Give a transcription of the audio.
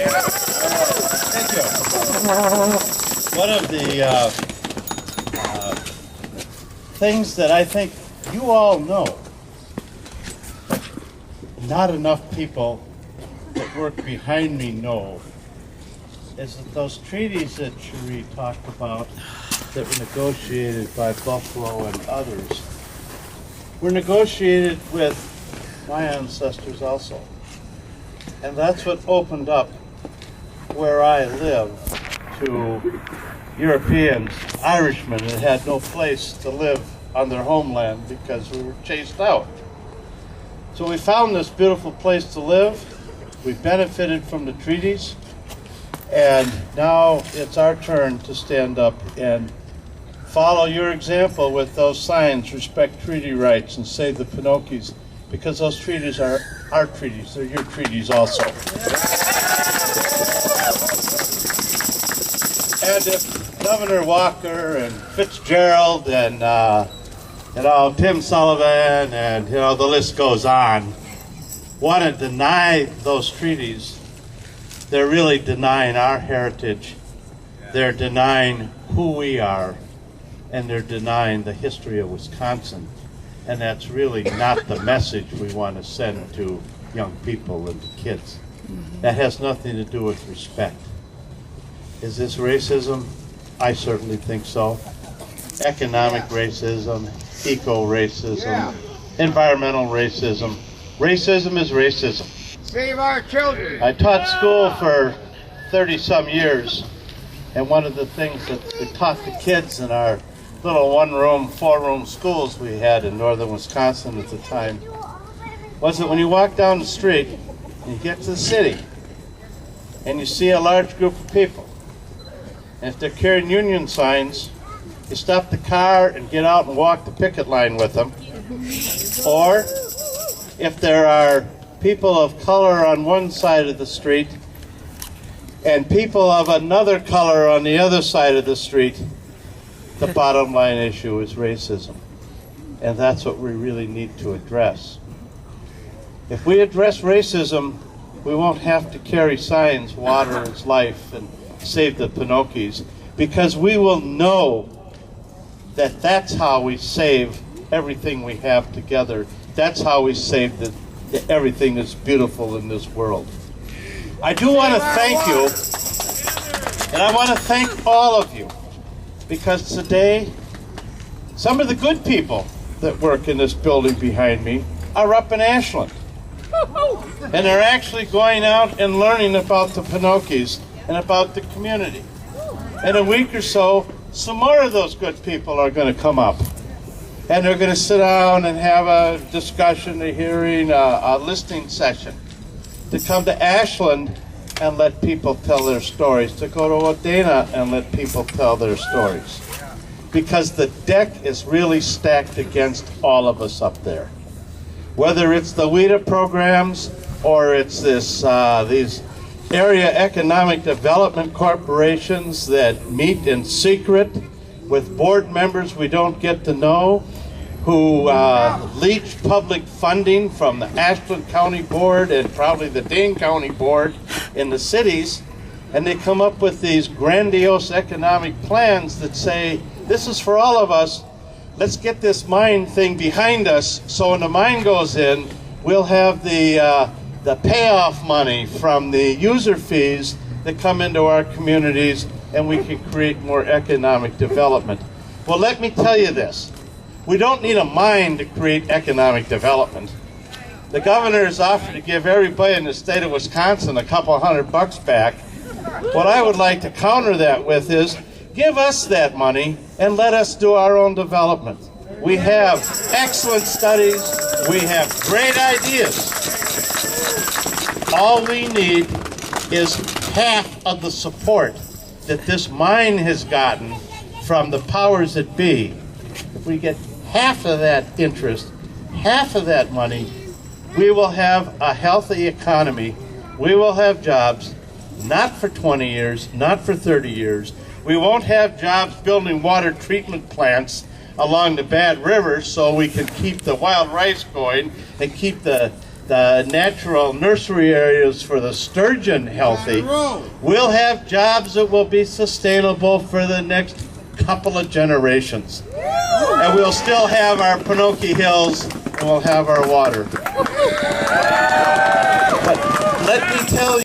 Thank you. One of the things that I think you all know, but not enough people that work behind me know, is that those treaties that Cherie talked about that were negotiated by Buffalo and others were negotiated with my ancestors also. And that's what opened up where I live to Europeans, Irishmen that had no place to live on their homeland because we were chased out. So we found this beautiful place to live. We benefited from the treaties. And now it's our turn to stand up and follow your example with those signs, respect treaty rights and save the Penokees, because those treaties are our treaties. They're your treaties also. And if Governor Walker and Fitzgerald and Tim Sullivan and the list goes on, want to deny those treaties, they're really denying our heritage. They're denying who we are, and they're denying the history of Wisconsin. And that's really not the message we want to send to young people and to kids. That has nothing to do with respect. Is this racism? I certainly think so. Economic racism, eco-racism, environmental racism. Racism is racism. Save our children. I taught school for 30-some years, and one of the things that we taught the kids in our little one-room, four-room schools we had in northern Wisconsin at the time was that when you walk down the street and you get to the city and you see a large group of people, and if they're carrying union signs, you stop the car and get out and walk the picket line with them. Or if there are people of color on one side of the street and people of another color on the other side of the street, the bottom line issue is racism. And that's what we really need to address. If we address racism, we won't have to carry signs, water is life, and save the Penokees, because we will know that that's how we save everything we have together. That's how we save everything that's beautiful in this world. I do want to thank you, and I want to thank all of you, because today, some of the good people that work in this building behind me are up in Ashland. And they're actually going out and learning about the Penokees and about the community. In a week or so, some more of those good people are going to come up. And they're going to sit down and have a discussion, a hearing, a listening session, to come to Ashland and let people tell their stories, to go to Wadena and let people tell their stories. Because the deck is really stacked against all of us up there. Whether it's the WIDA programs or it's these area economic development corporations that meet in secret with board members we don't get to know, who leech public funding from the Ashland County Board and probably the Dane County Board in the cities, and they come up with these grandiose economic plans that say, this is for all of us, let's get this mine thing behind us, so when the mine goes in, we'll have the payoff money from the user fees that come into our communities, and we can create more economic development. Well, let me tell you this. We don't need a mine to create economic development. The governor has offered to give everybody in the state of Wisconsin a couple $100 back. What I would like to counter that with is, give us that money and let us do our own development. We have excellent studies. We have great ideas. All we need is half of the support that this mine has gotten from the powers that be. If we get half of that interest, half of that money, we will have a healthy economy. We will have jobs, not for 20 years, not for 30 years. We won't have jobs building water treatment plants along the bad rivers so we can keep the wild rice going and keep the the natural nursery areas for the sturgeon healthy, we'll have jobs that will be sustainable for the next couple of generations. And we'll still have our Penokee Hills, and we'll have our water. But let me tell you,